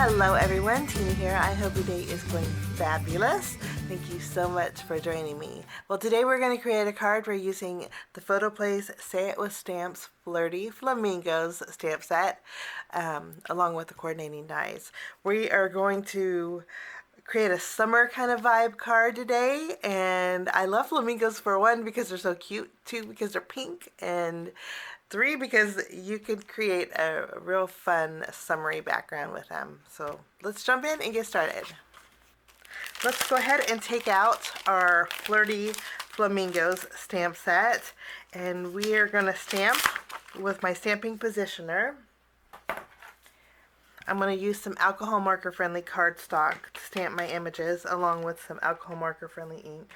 Hello everyone, Tina here. I hope your day is going fabulous. Thank you so much for joining me. Well, today we're going to create a card. We're using the Photoplay's Say It With Stamps Flirty Flamingos stamp set, along with the coordinating dies. We are going to create a summer kind of vibe card today, and I love flamingos for one because they're so cute, two because they're pink, and three because you could create a real fun summery background with them. So let's jump in and get started. Let's go ahead and take out our Flirty Flamingos stamp set, and we are going to stamp with my stamping positioner. I'm going to use some alcohol marker friendly cardstock to stamp my images, along with some alcohol marker friendly ink.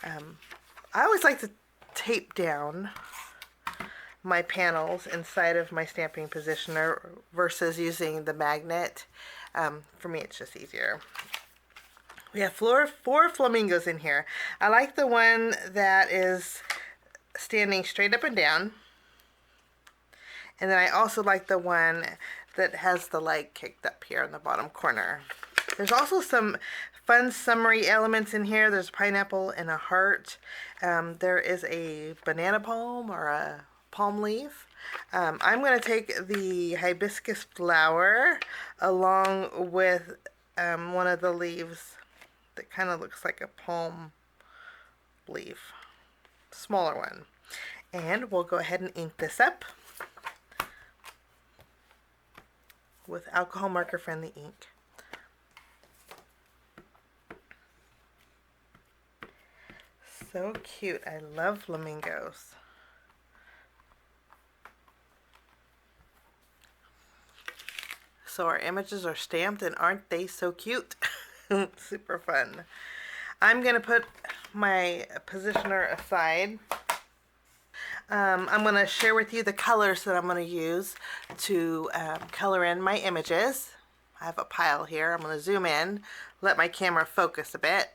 I always like to tape down my panels inside of my stamping positioner versus using the magnet. For me, it's just easier. We have four flamingos in here. I like the one that is standing straight up and down. And then I also like the one that has the leg kicked up here in the bottom corner. There's also some fun summery elements in here. There's a pineapple and a heart. There is a banana palm or a palm leaf. I'm going to take the hibiscus flower along with one of the leaves that kind of looks like a palm leaf, smaller one. And we'll go ahead and ink this up with alcohol marker friendly ink. So cute. I love flamingos. So our images are stamped, and aren't they so cute? Super fun. I'm going to put my positioner aside. I'm going to share with you the colors that I'm going to use to color in my images. I have a pile here. I'm going to zoom in, let my camera focus a bit.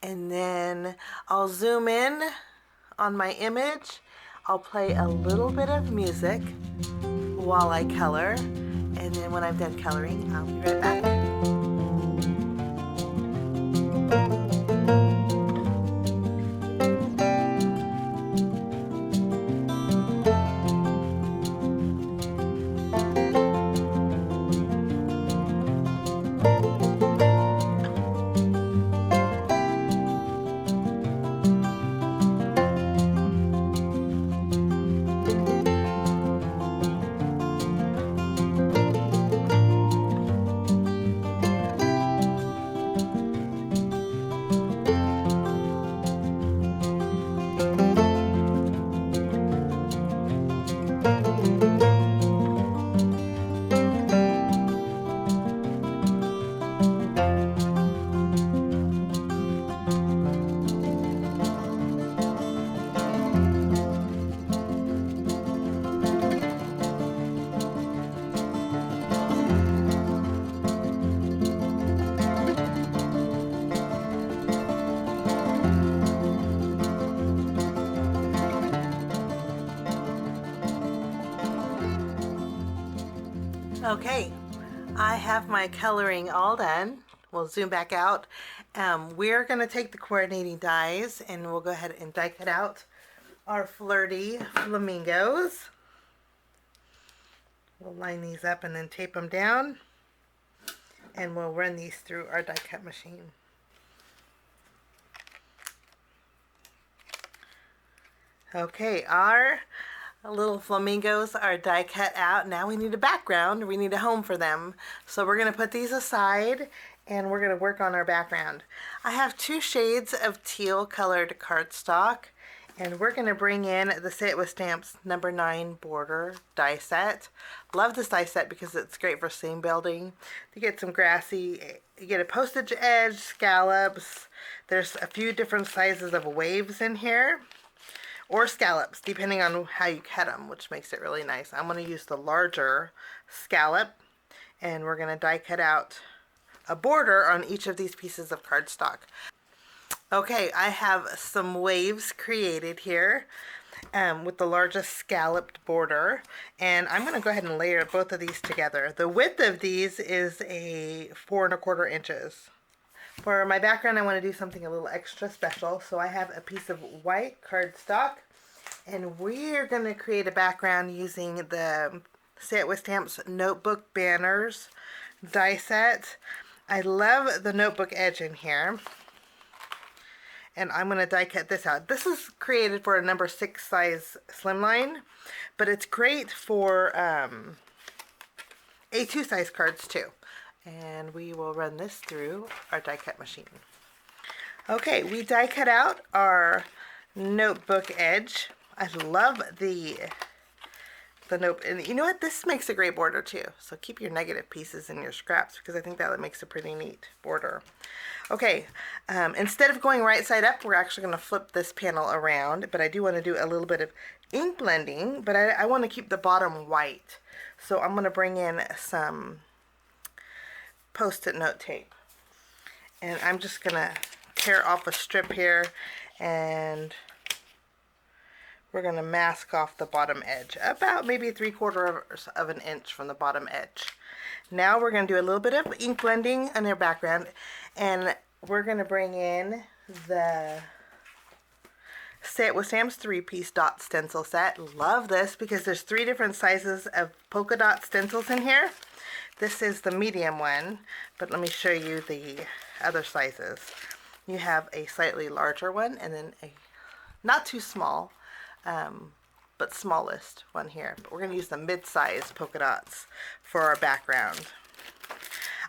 And then I'll zoom in on my image. I'll play a little bit of music while I color, and then when I'm done coloring, I'll be right back. Okay, I have my coloring all done. We'll zoom back out. We're going to take the coordinating dies, and we'll go ahead and die cut out our Flirty Flamingos. We'll line these up and then tape them down, and we'll run these through our die cut machine. Okay, our little flamingos are die cut out. Now we need a background. We need a home for them. So we're going to put these aside, and we're going to work on our background. I have two shades of teal colored cardstock, and we're going to bring in the Say It With Stamps number 9 border die set. Love this die set because it's great for seam building. You get some grassy, you get a postage edge, scallops. There's a few different sizes of waves in here, or scallops, depending on how you cut them, which makes it really nice. I'm going to use the larger scallop, and we're going to die cut out a border on each of these pieces of cardstock. Okay, I have some waves created here. with the largest scalloped border. And I'm going to go ahead and layer both of these together. The width of these is a 4¼ inches. For my background, I want to do something a little extra special. So I have a piece of white cardstock, and we're going to create a background using the Say It With Stamps notebook banners die set. I love the notebook edge in here. And I'm going to die cut this out. This is created for a number 6 size slimline, but it's great for A2 size cards too. And we will run this through our die cut machine. Okay, we die cut out our notebook edge. I love the note, and you know what? This makes a great border too. So keep your negative pieces in your scraps, because I think that makes a pretty neat border. Okay, instead of going right side up, we're actually going to flip this panel around, but I do want to do a little bit of ink blending, but I want to keep the bottom white. So I'm going to bring in some Post-it note tape, and I'm just going to tear off a strip here, and we're going to mask off the bottom edge, about maybe 3/4 of an inch from the bottom edge. Now we're going to do a little bit of ink blending on their background, and we're going to bring in the Say It With Stamps 3-piece dot stencil set. Love this because there's 3 different sizes of polka dot stencils in here. This is the medium one, but let me show you the other sizes. You have a slightly larger one, and then a not too small, but smallest one here. But we're going to use the mid-size polka dots for our background.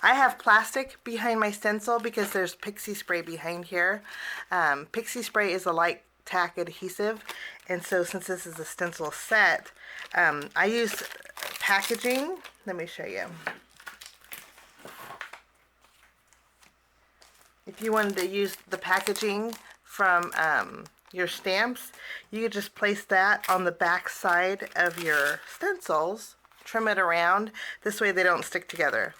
I have plastic behind my stencil because there's pixie spray behind here. Pixie spray is a light tack adhesive, and so since this is a stencil set, I use packaging. Let me show you. If you wanted to use the packaging from your stamps, you could just place that on the back side of your stencils, trim it around, this way they don't stick together.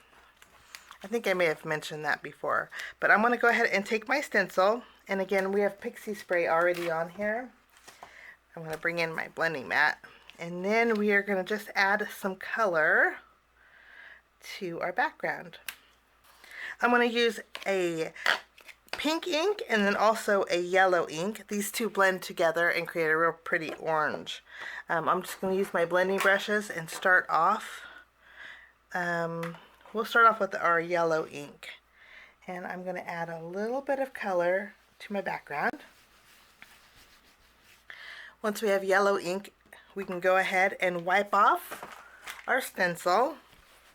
I think I may have mentioned that before, but I'm going to go ahead and take my stencil, and again we have pixie spray already on here. I'm going to bring in my blending mat, and then we are going to just add some color to our background. I'm going to use a pink ink and then also a yellow ink. These two blend together and create a real pretty orange. I'm just going to use my blending brushes and start off. We'll start off with our yellow ink, and I'm going to add a little bit of color to my background. Once we have yellow ink, we can go ahead and wipe off our stencil,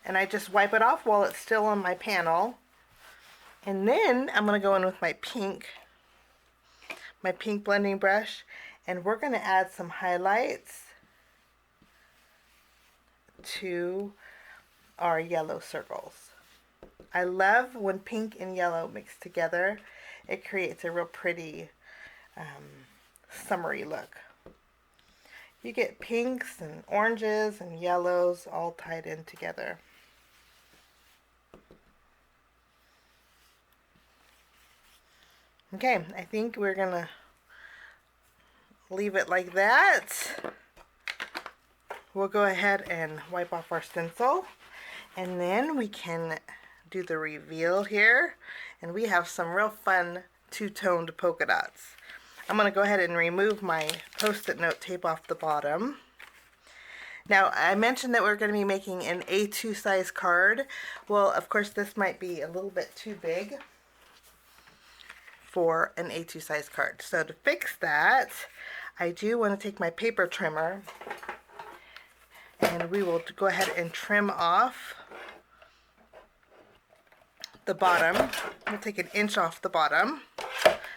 and I just wipe it off while it's still on my panel. And then I'm going to go in with my pink blending brush, and we're going to add some highlights to our yellow circles. I love when pink and yellow mix together. It creates a real pretty summery look. You get pinks and oranges and yellows all tied in together. Okay, I think we're gonna leave it like that. We'll go ahead and wipe off our stencil, and then we can do the reveal here, and we have some real fun two-toned polka dots. I'm going to go ahead and remove my Post-it note tape off the bottom. Now, I mentioned that we're going to be making an A2 size card. Well, of course, this might be a little bit too big for an A2 size card. So to fix that, I do want to take my paper trimmer, and we will go ahead and trim off the bottom. We'll take 1 inch off the bottom,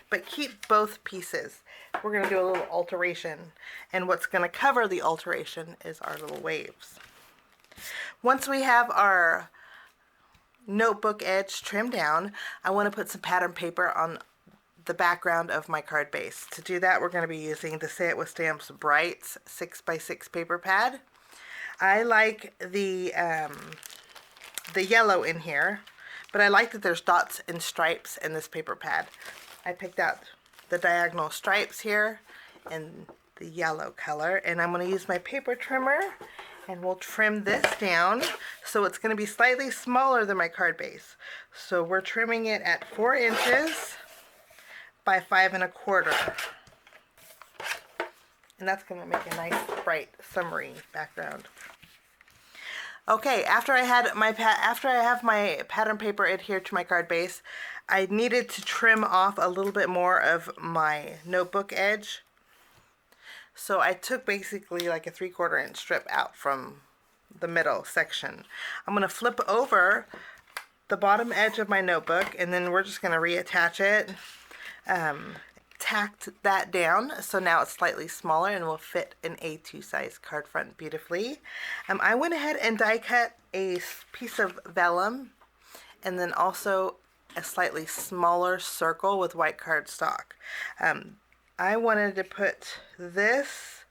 but keep both pieces. We're going to do a little alteration, and what's going to cover the alteration is our little waves. Once we have our notebook edge trimmed down, I want to put some pattern paper on the background of my card base. To do that, we're going to be using the Say It With Stamps Brights 6x6 paper pad. I like the yellow in here, but I like that there's dots and stripes in this paper pad. I picked out the diagonal stripes here and the yellow color, and I'm going to use my paper trimmer, and we'll trim this down. So it's going to be slightly smaller than my card base. So we're trimming it at 4 inches by 5 1/4. And that's going to make a nice, bright, summery background. Okay, after I have my pattern paper adhered to my card base, I needed to trim off a little bit more of my notebook edge. So I took basically like a 3/4 inch strip out from the middle section. I'm going to flip over the bottom edge of my notebook, and then we're just going to reattach it. Tacked that down, so now it's slightly smaller and will fit an A2 size card front beautifully. I went ahead and die cut a piece of vellum, and then also a slightly smaller circle with white cardstock. I wanted to put this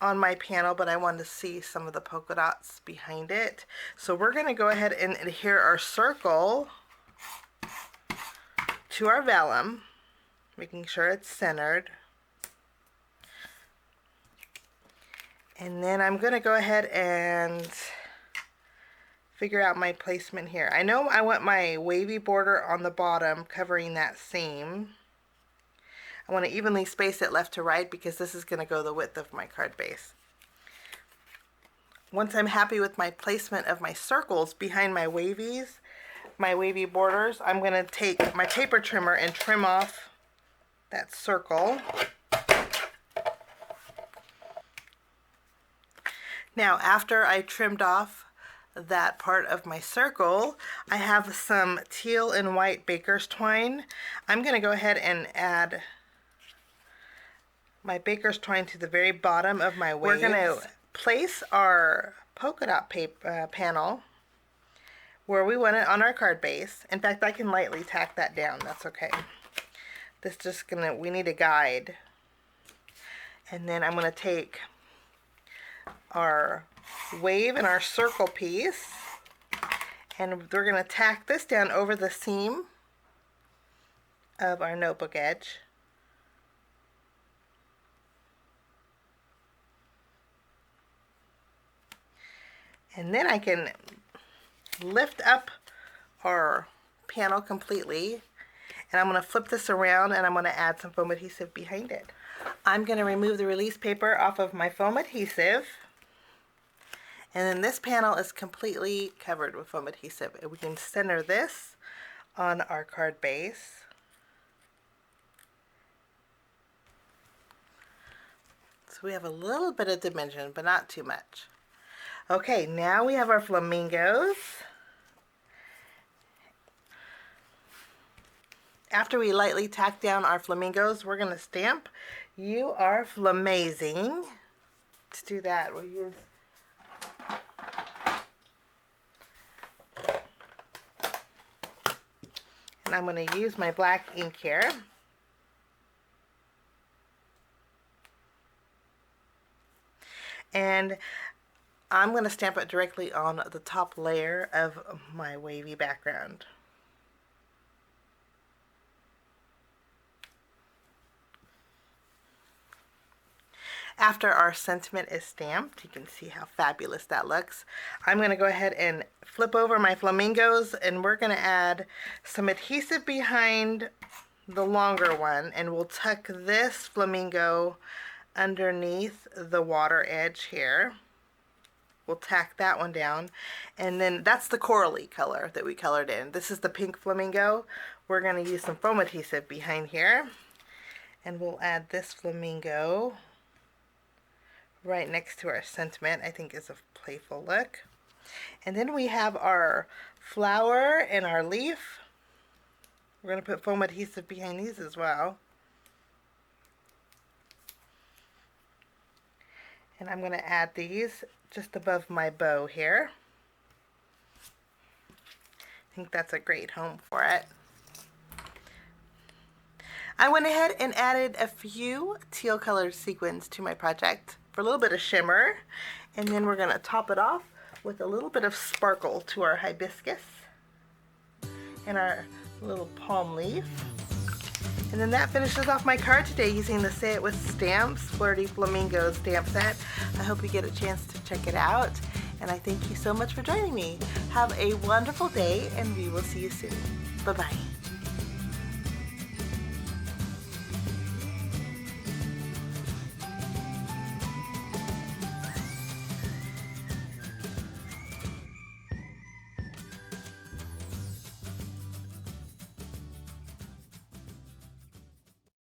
on my panel, but I wanted to see some of the polka dots behind it. So we're going to go ahead and adhere our circle to our vellum, making sure it's centered. And then I'm going to go ahead and figure out my placement here. I know I want my wavy border on the bottom covering that seam. I want to evenly space it left to right because this is going to go the width of my card base. Once I'm happy with my placement of my circles behind my wavy borders, I'm going to take my paper trimmer and trim off that circle. Now, after I trimmed off that part of my circle, I have some teal and white baker's twine. I'm going to go ahead and add my baker's twine to the very bottom of my waves. We're going to place our polka dot paper panel where we want it on our card base. In fact, I can lightly tack that down. That's okay. This just we need a guide. And then I'm going to take our wave and our circle piece, and we're going to tack this down over the seam of our notebook edge. And then I can lift up our panel completely, and I'm going to flip this around, and I'm going to add some foam adhesive behind it. I'm going to remove the release paper off of my foam adhesive, and then this panel is completely covered with foam adhesive. And we can center this on our card base. So we have a little bit of dimension, but not too much. Okay, now we have our flamingos. After we lightly tack down our flamingos, we're going to stamp "You Are Flamazing." Let's do that. We'll use and I'm going to use my black ink here. And I'm going to stamp it directly on the top layer of my wavy background. After our sentiment is stamped, you can see how fabulous that looks. I'm going to go ahead and flip over my flamingos, and we're going to add some adhesive behind the longer one, and we'll tuck this flamingo underneath the water edge here. We'll tack that one down, and then that's the corally color that we colored in. This is the pink flamingo. We're going to use some foam adhesive behind here, and we'll add this flamingo right next to our sentiment. I think is a playful look. And then we have our flower and our leaf. We're going to put foam adhesive behind these as well. And I'm going to add these just above my bow here. I think that's a great home for it. I went ahead and added a few teal colored sequins to my project for a little bit of shimmer, and then we're going to top it off with a little bit of sparkle to our hibiscus and our little palm leaf. And then that finishes off my card today using the Say It With Stamps Flirty Flamingos stamp set. I hope you get a chance to check it out. And I thank you so much for joining me. Have a wonderful day, and we will see you soon. Bye-bye.